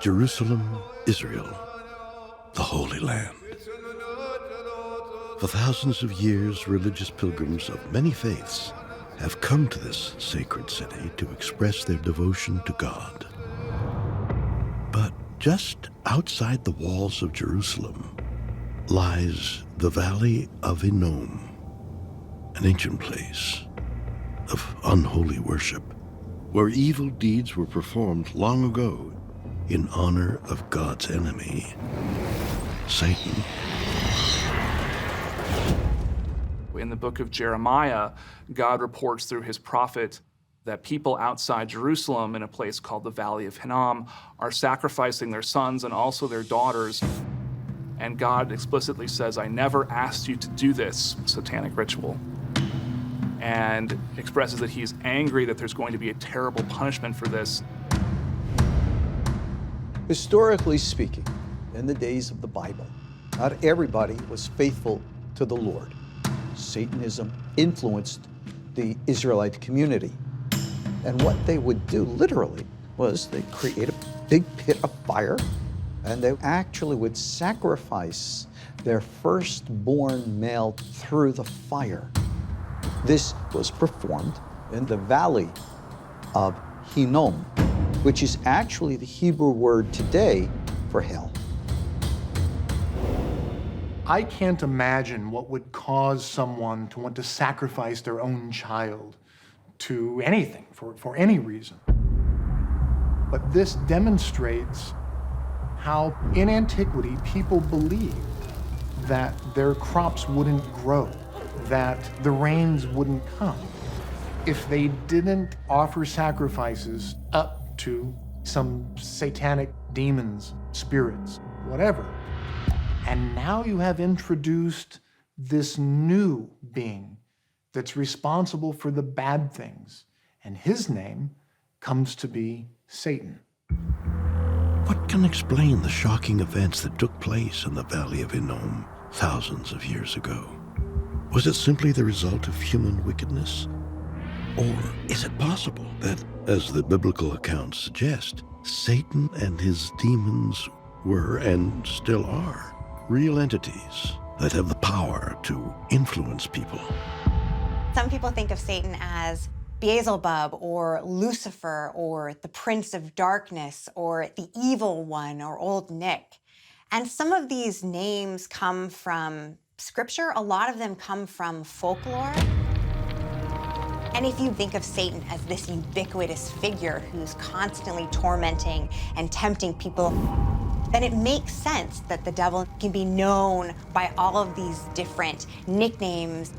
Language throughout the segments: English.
Jerusalem, Israel, the Holy Land. For thousands of years, religious pilgrims of many faiths have come to this sacred city to express their devotion to God. But just outside the walls of Jerusalem lies the Valley of Hinnom, an ancient place of unholy worship, where evil deeds were performed long ago in honor of God's enemy, Satan. In the book of Jeremiah, God reports through his prophet that people outside Jerusalem in a place called the Valley of Hinnom are sacrificing their sons and also their daughters. And God explicitly says, I never asked you to do this satanic ritual. And expresses that he's angry that there's going to be a terrible punishment for this. Historically speaking, in the days of the Bible, not everybody was faithful to the Lord. Satanism influenced the Israelite community. And what they would do, literally, was they'd create a big pit of fire, and they actually would sacrifice their firstborn male through the fire. This was performed in the Valley of Hinnom, which is actually the Hebrew word today for hell. I can't imagine what would cause someone to want to sacrifice their own child to anything, for any reason. But this demonstrates how in antiquity people believed that their crops wouldn't grow, that the rains wouldn't come, if they didn't offer sacrifices up to some satanic demons, spirits, whatever. And now you have introduced this new being that's responsible for the bad things. And his name comes to be Satan. What can explain the shocking events that took place in the Valley of Hinnom thousands of years ago? Was it simply the result of human wickedness? Or is it possible that, as the biblical accounts suggest, Satan and his demons were and still are real entities that have the power to influence people? Some people think of Satan as Beelzebub or Lucifer or the Prince of Darkness or the Evil One or Old Nick. And some of these names come from scripture. A lot of them come from folklore. And if you think of Satan as this ubiquitous figure who's constantly tormenting and tempting people, then it makes sense that the devil can be known by all of these different nicknames.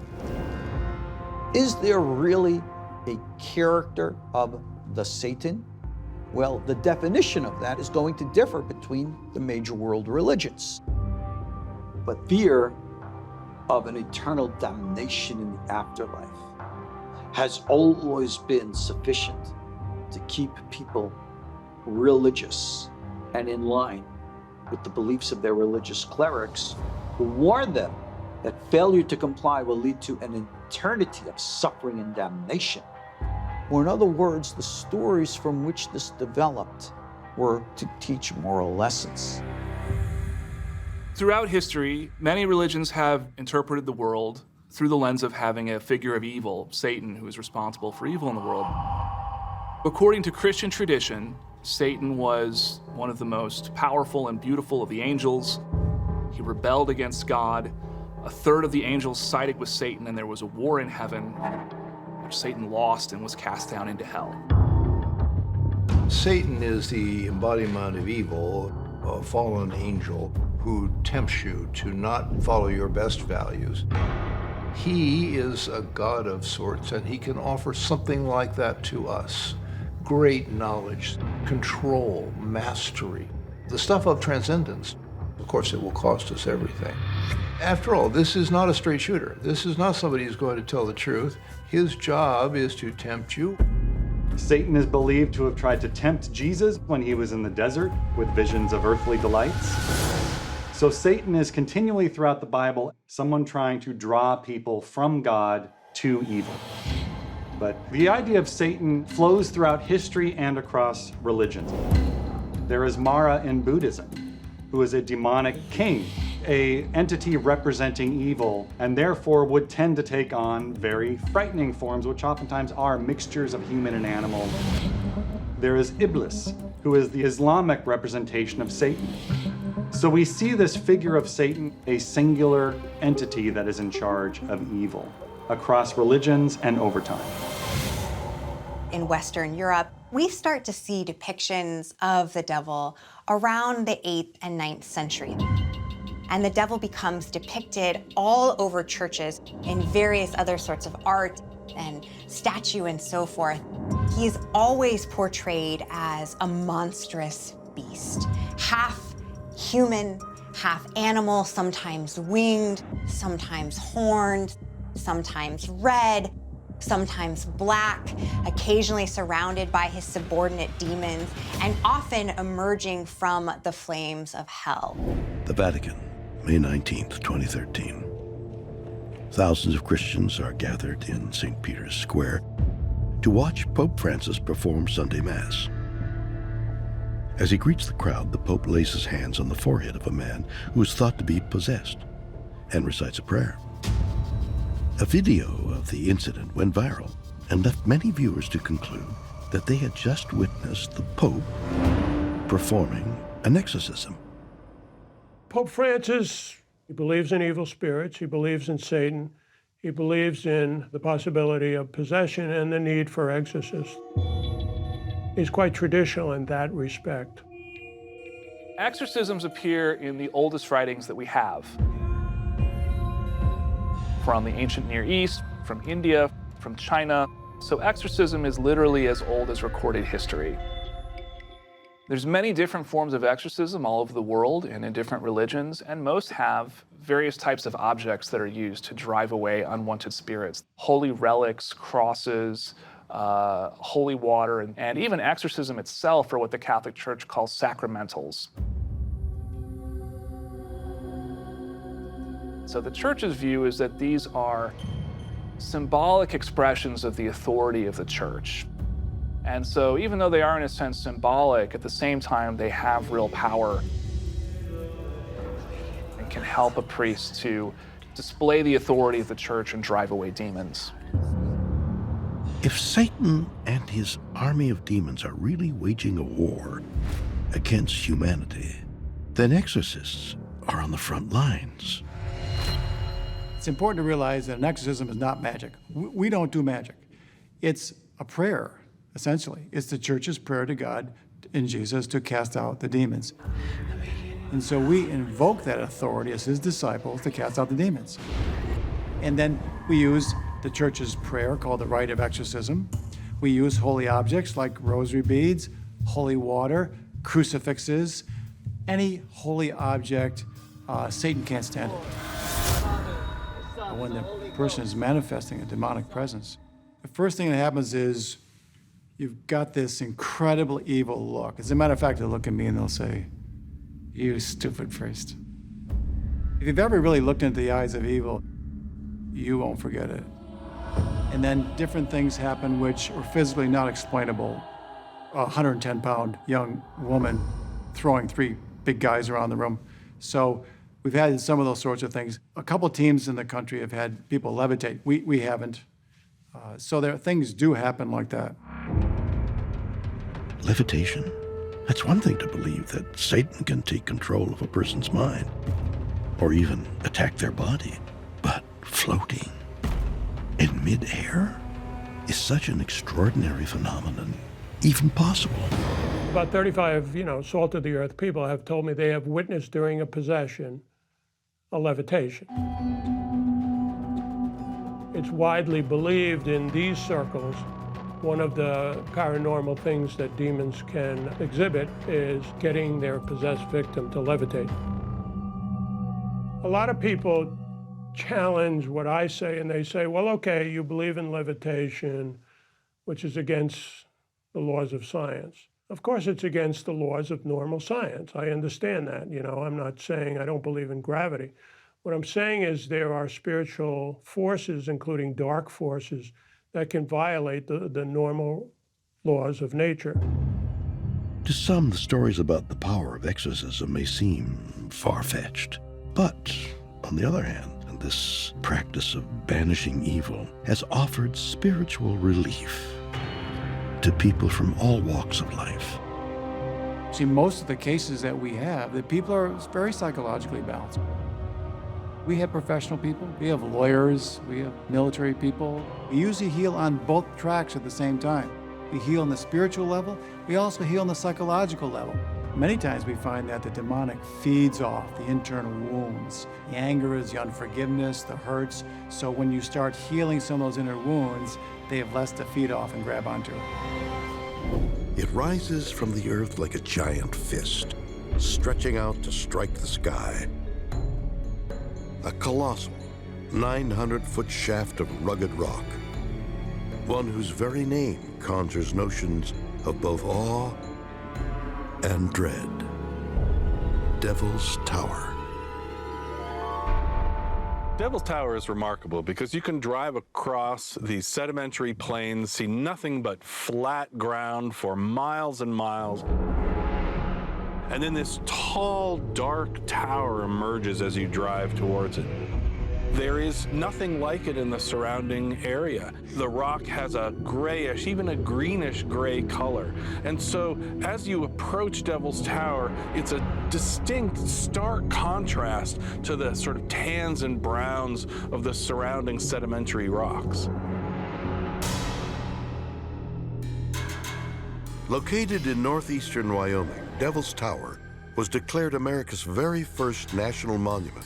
Is there really a character of the Satan? Well, the definition of that is going to differ between the major world religions. But fear of an eternal damnation in the afterlife has always been sufficient to keep people religious and in line with the beliefs of their religious clerics, who warn them that failure to comply will lead to an eternity of suffering and damnation. Or in other words, the stories from which this developed were to teach moral lessons. Throughout history, many religions have interpreted the world through the lens of having a figure of evil, Satan, who is responsible for evil in the world. According to Christian tradition, Satan was one of the most powerful and beautiful of the angels. He rebelled against God. A third of the angels sided with Satan, and there was a war in heaven, which Satan lost and was cast down into hell. Satan is the embodiment of evil, a fallen angel who tempts you to not follow your best values. He is a god of sorts, and he can offer something like that to us. Great knowledge, control, mastery, the stuff of transcendence. Of course, it will cost us everything. After all, this is not a straight shooter. This is not somebody who's going to tell the truth. His job is to tempt you. Satan is believed to have tried to tempt Jesus when he was in the desert with visions of earthly delights. So Satan is continually throughout the Bible someone trying to draw people from God to evil. but the idea of Satan flows throughout history and across religions. There is Mara in Buddhism, who is a demonic king, an entity representing evil, and therefore would tend to take on very frightening forms, which oftentimes are mixtures of human and animal. There is Iblis, who is the Islamic representation of Satan. So we see this figure of Satan, a singular entity that is in charge of evil across religions and over time. In Western Europe, we start to see depictions of the devil around the 8th and 9th century. And the devil becomes depicted all over churches in various other sorts of art and statue and so forth. He's always portrayed as a monstrous beast, half human, half animal, sometimes winged, sometimes horned, sometimes red, sometimes black, occasionally surrounded by his subordinate demons, and often emerging from the flames of hell. The Vatican, May 19th, 2013. Thousands of Christians are gathered in St. Peter's Square to watch Pope Francis perform Sunday Mass. As he greets the crowd, the Pope lays his hands on the forehead of a man who is thought to be possessed and recites a prayer. A video of the incident went viral and left many viewers to conclude that they had just witnessed the Pope performing an exorcism. Pope Francis, he believes in evil spirits, he believes in Satan, he believes in the possibility of possession and the need for exorcists. He's quite traditional in that respect. Exorcisms appear in the oldest writings that we have. From the ancient Near East, from India, from China. So exorcism is literally as old as recorded history. There's many different forms of exorcism all over the world and in different religions, and most have various types of objects that are used to drive away unwanted spirits. Holy relics, crosses, holy water, and even exorcism itself are what the Catholic Church calls sacramentals. So the Church's view is that these are symbolic expressions of the authority of the Church. And so even though they are in a sense symbolic, at the same time they have real power and can help a priest to display the authority of the Church and drive away demons. If Satan and his army of demons are really waging a war against humanity, then exorcists are on the front lines. It's important to realize that an exorcism is not magic. We don't do magic. It's a prayer, essentially. It's the Church's prayer to God in Jesus to cast out the demons. And so we invoke that authority as his disciples to cast out the demons. And then we use the Church's prayer called the rite of exorcism. We use holy objects like rosary beads, holy water, crucifixes, any holy object. Satan can't stand it. When the person is manifesting a demonic presence, the first thing that happens is you've got this incredible evil look. As a matter of fact, they'll look at me and they'll say, "You stupid priest." If you've ever really looked into the eyes of evil, you won't forget it. And then different things happen which are physically not explainable. A 110-pound young woman throwing 3 big guys around the room. So we've had some of those sorts of things. A couple teams in the country have had people levitate. We haven't. So things do happen like that. Levitation? That's one thing to believe that Satan can take control of a person's mind or even attack their body. But floating in midair? Is such an extraordinary phenomenon even possible? About 35, salt of the earth people have told me they have witnessed during a possession a levitation. It's widely believed in these circles, one of the paranormal things that demons can exhibit is getting their possessed victim to levitate. A lot of people challenge what I say, and they say, well, okay, you believe in levitation, which is against the laws of science. Of course, it's against the laws of normal science. I understand that. I'm not saying I don't believe in gravity. What I'm saying is there are spiritual forces, including dark forces, that can violate the normal laws of nature. To some, the stories about the power of exorcism may seem far-fetched. But, on the other hand, this practice of banishing evil has offered spiritual relief to people from all walks of life. See, most of the cases that we have, the people are very psychologically balanced. We have professional people, we have lawyers, we have military people. We usually heal on both tracks at the same time. We heal on the spiritual level, we also heal on the psychological level. Many times we find that the demonic feeds off the internal wounds. The anger is the unforgiveness, the hurts. So when you start healing some of those inner wounds, they have less to feed off and grab onto. It rises from the earth like a giant fist, stretching out to strike the sky. A colossal, 900-foot shaft of rugged rock, one whose very name conjures notions of both awe and dread. Devil's Tower. Devil's Tower is remarkable because you can drive across these sedimentary plains, see nothing but flat ground for miles and miles. And then this tall, dark tower emerges as you drive towards it. There is nothing like it in the surrounding area. The rock has a grayish, even a greenish gray color. And so as you approach Devil's Tower, it's a distinct, stark contrast to the sort of tans and browns of the surrounding sedimentary rocks. Located in northeastern Wyoming, Devil's Tower was declared America's very first national monument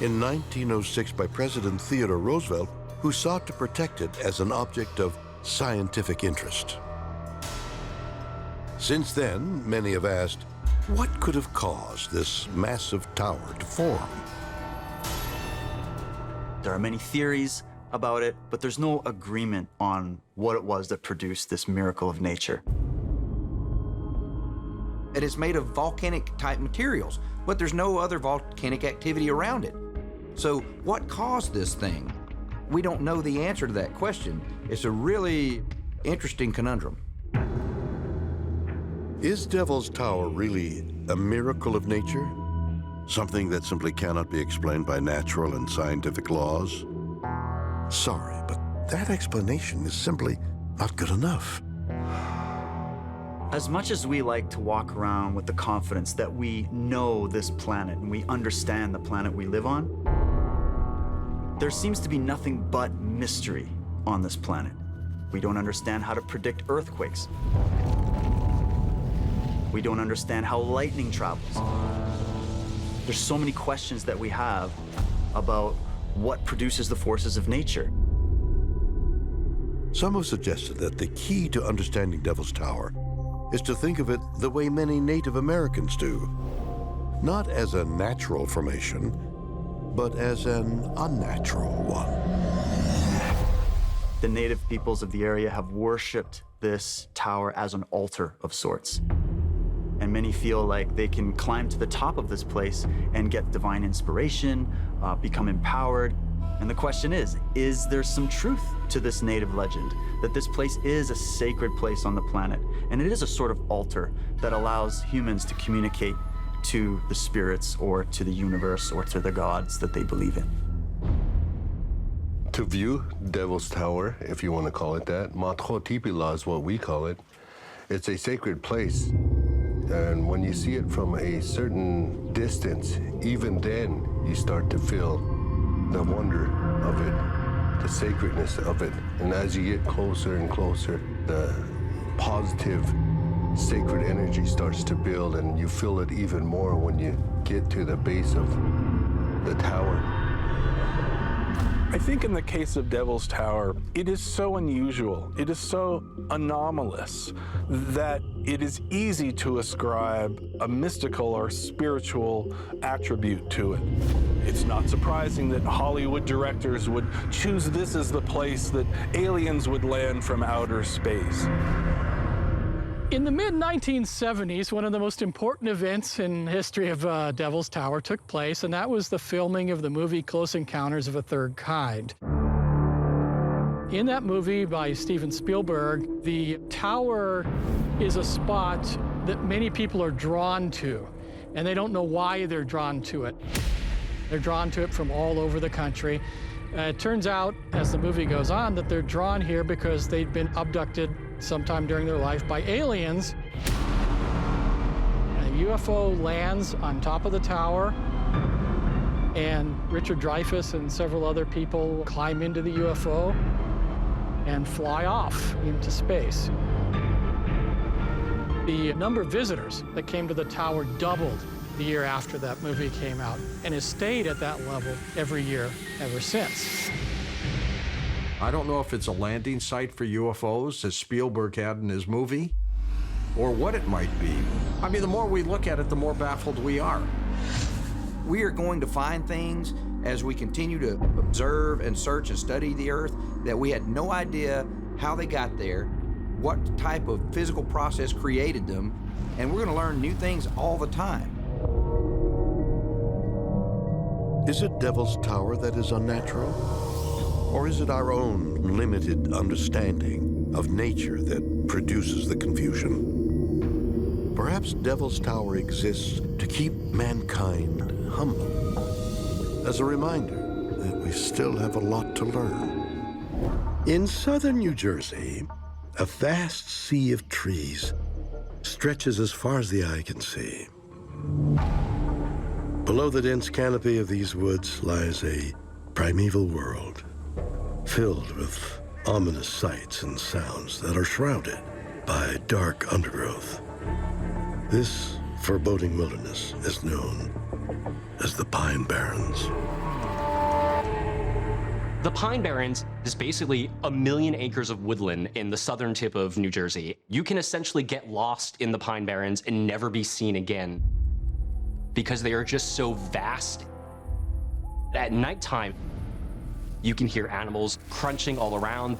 in 1906 by President Theodore Roosevelt, who sought to protect it as an object of scientific interest. Since then, many have asked, what could have caused this massive tower to form? There are many theories about it, but there's no agreement on what it was that produced this miracle of nature. It is made of volcanic-type materials, but there's no other volcanic activity around it. So what caused this thing? We don't know the answer to that question. It's a really interesting conundrum. Is Devil's Tower really a miracle of nature? Something that simply cannot be explained by natural and scientific laws? Sorry, but that explanation is simply not good enough. As much as we like to walk around with the confidence that we know this planet and we understand the planet we live on, there seems to be nothing but mystery on this planet. We don't understand how to predict earthquakes. We don't understand how lightning travels. There's so many questions that we have about what produces the forces of nature. Some have suggested that the key to understanding Devil's Tower is to think of it the way many Native Americans do. Not as a natural formation, but as an unnatural one. The native peoples of the area have worshipped this tower as an altar of sorts. And many feel like they can climb to the top of this place and get divine inspiration, become empowered. And the question is there some truth to this native legend? That this place is a sacred place on the planet, and it is a sort of altar that allows humans to communicate to the spirits or to the universe or to the gods that they believe in. To view Devil's Tower, if you want to call it that, Matkotipila is what we call it. It's a sacred place. And when you see it from a certain distance, even then you start to feel the wonder of it, the sacredness of it. And as you get closer and closer, the positive, sacred energy starts to build, and you feel it even more when you get to the base of the tower. I think in the case of Devil's Tower, it is so unusual, it is so anomalous, that it is easy to ascribe a mystical or spiritual attribute to it. It's not surprising that Hollywood directors would choose this as the place that aliens would land from outer space. In the mid-1970s, one of the most important events in the history of Devil's Tower took place, and that was the filming of the movie Close Encounters of a Third Kind. In that movie by Steven Spielberg, the tower is a spot that many people are drawn to, and they don't know why they're drawn to it. They're drawn to it from all over the country. It turns out, as the movie goes on, that they're drawn here because they'd been abducted sometime during their life by aliens. A UFO lands on top of the tower, and Richard Dreyfuss and several other people climb into the UFO and fly off into space. The number of visitors that came to the tower doubled the year after that movie came out, and has stayed at that level every year ever since. I don't know if it's a landing site for UFOs, as Spielberg had in his movie, or what it might be. I mean, the more we look at it, the more baffled we are. We are going to find things as we continue to observe and search and study the Earth that we had no idea how they got there, what type of physical process created them, and we're going to learn new things all the time. Is it Devil's Tower that is unnatural? Or is it our own limited understanding of nature that produces the confusion? Perhaps Devil's Tower exists to keep mankind humble, as a reminder that we still have a lot to learn. In southern New Jersey, a vast sea of trees stretches as far as the eye can see. Below the dense canopy of these woods lies a primeval world, filled with ominous sights and sounds that are shrouded by dark undergrowth. This foreboding wilderness is known as the Pine Barrens. The Pine Barrens is basically 1 million acres of woodland in the southern tip of New Jersey. You can essentially get lost in the Pine Barrens and never be seen again because they are just so vast. At nighttime, you can hear animals crunching all around.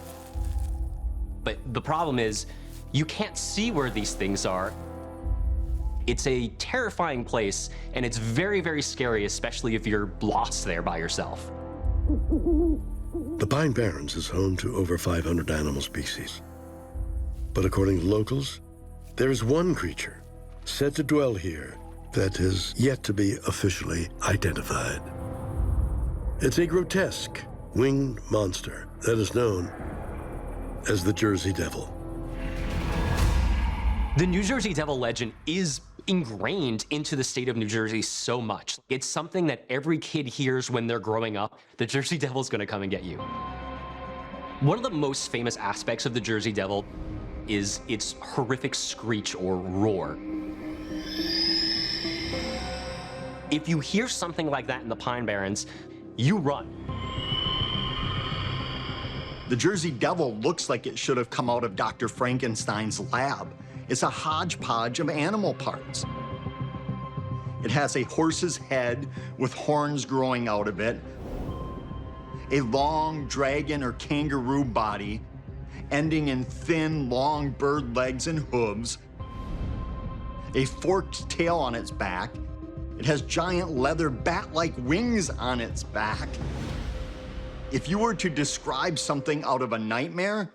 But the problem is, you can't see where these things are. It's a terrifying place, and it's very, very scary, especially if you're lost there by yourself. The Pine Barrens is home to over 500 animal species. But according to locals, there is one creature said to dwell here that is yet to be officially identified. It's a grotesque winged monster that is known as the Jersey Devil. The New Jersey Devil legend is ingrained into the state of New Jersey so much. It's something that every kid hears when they're growing up. The Jersey Devil's gonna come and get you. One of the most famous aspects of the Jersey Devil is its horrific screech or roar. If you hear something like that in the Pine Barrens, you run. The Jersey Devil looks like it should have come out of Dr. Frankenstein's lab. It's a hodgepodge of animal parts. It has a horse's head with horns growing out of it, a long dragon or kangaroo body ending in thin, long bird legs and hooves, a forked tail on its back. It has giant leather bat-like wings on its back. If you were to describe something out of a nightmare,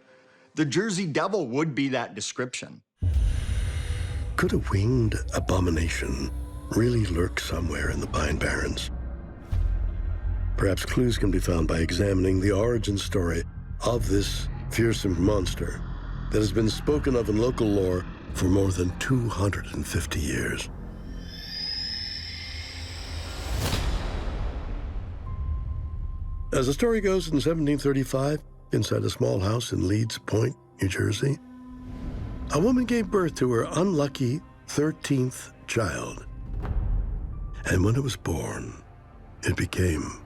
the Jersey Devil would be that description. Could a winged abomination really lurk somewhere in the Pine Barrens? Perhaps clues can be found by examining the origin story of this fearsome monster that has been spoken of in local lore for more than 250 years. As the story goes, in 1735, inside a small house in Leeds Point, New Jersey, a woman gave birth to her unlucky 13th child. And when it was born, it became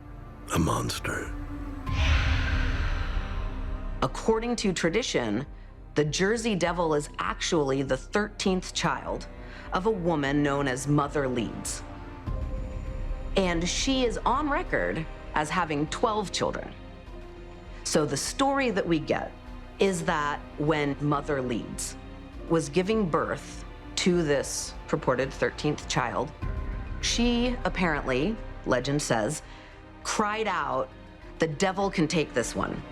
a monster. According to tradition, the Jersey Devil is actually the 13th child of a woman known as Mother Leeds. And she is on record as having 12 children. So the story that we get is that when Mother Leeds was giving birth to this purported 13th child, she apparently, legend says, cried out, "The devil can take this one."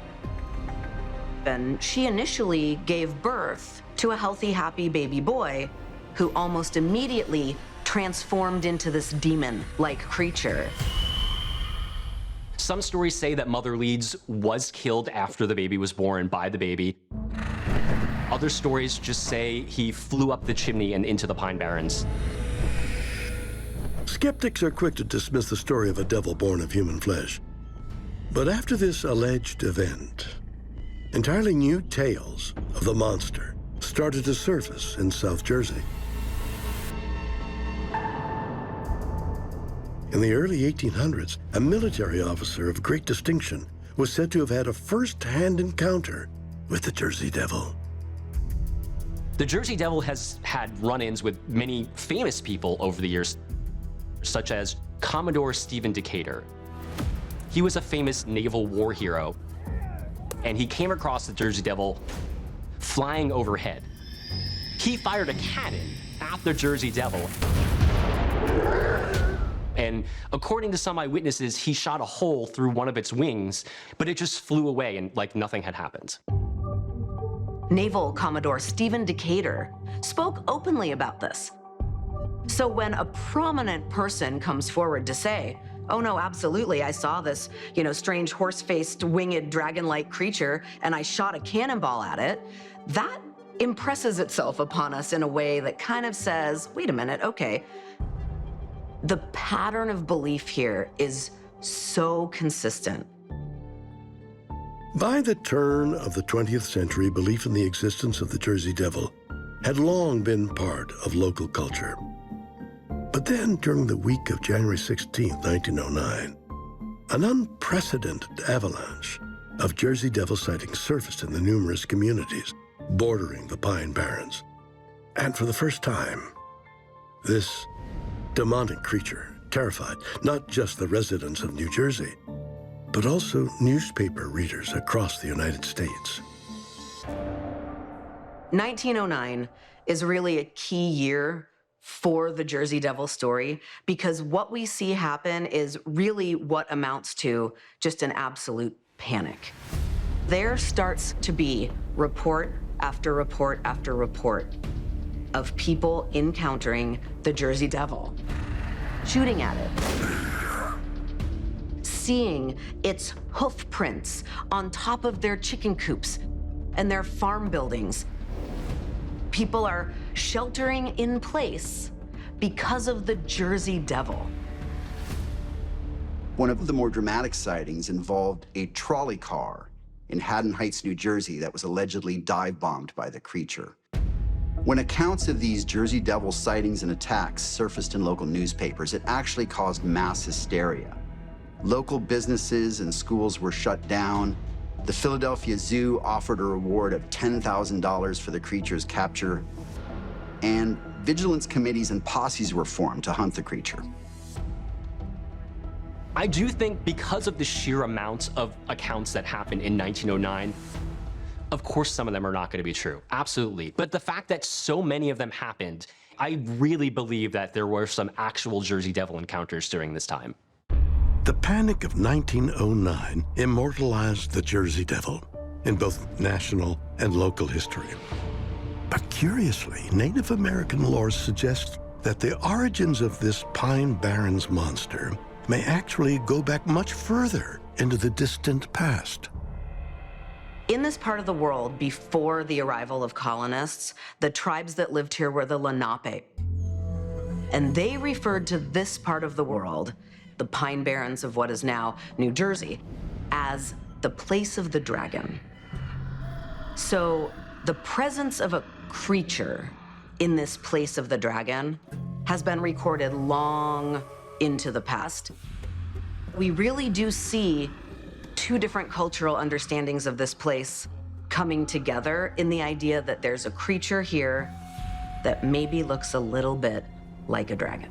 happen, she initially gave birth to a healthy, happy baby boy who almost immediately transformed into this demon-like creature. Some stories say that Mother Leeds was killed after the baby was born by the baby. Other stories just say he flew up the chimney and into the Pine Barrens. Skeptics are quick to dismiss the story of a devil born of human flesh. But after this alleged event, entirely new tales of the monster started to surface in South Jersey. In the early 1800s, a military officer of great distinction was said to have had a first-hand encounter with the Jersey Devil. The Jersey Devil has had run-ins with many famous people over the years, such as Commodore Stephen Decatur. He was a famous naval war hero, and he came across the Jersey Devil flying overhead. He fired a cannon at the Jersey Devil, and according to some eyewitnesses, he shot a hole through one of its wings, but it just flew away and like nothing had happened. Naval Commodore Stephen Decatur spoke openly about this. So when a prominent person comes forward to say, oh no, absolutely, I saw this, strange horse-faced winged dragon-like creature and I shot a cannonball at it, that impresses itself upon us in a way that kind of says, wait a minute, okay. The pattern of belief here is so consistent. By the turn of the 20th century, belief in the existence of the Jersey Devil had long been part of local culture. But then, during the week of January 16, 1909, an unprecedented avalanche of Jersey Devil sightings surfaced in the numerous communities bordering the Pine Barrens. And for the first time, this demonic creature terrified not just the residents of New Jersey, but also newspaper readers across the United States. 1909 is really a key year for the Jersey Devil story because what we see happen is really what amounts to just an absolute panic. There starts to be report after report after report of people encountering the Jersey Devil, shooting at it, seeing its hoof prints on top of their chicken coops and their farm buildings. People are sheltering in place because of the Jersey Devil. One of the more dramatic sightings involved a trolley car in Haddon Heights, New Jersey that was allegedly dive-bombed by the creature. When accounts of these Jersey Devil sightings and attacks surfaced in local newspapers, it actually caused mass hysteria. Local businesses and schools were shut down. The Philadelphia Zoo offered a reward of $10,000 for the creature's capture, and vigilance committees and posses were formed to hunt the creature. I do think because of the sheer amount of accounts that happened in 1909, of course some of them are not going to be true, absolutely. But the fact that so many of them happened, I really believe that there were some actual Jersey Devil encounters during this time. The Panic of 1909 immortalized the Jersey Devil in both national and local history. But curiously, Native American lore suggests that the origins of this Pine Barrens monster may actually go back much further into the distant past. In this part of the world, before the arrival of colonists, the tribes that lived here were the Lenape. And they referred to this part of the world, the Pine Barrens of what is now New Jersey, as the place of the dragon. So the presence of a creature in this place of the dragon has been recorded long into the past. We really do see two different cultural understandings of this place coming together in the idea that there's a creature here that maybe looks a little bit like a dragon.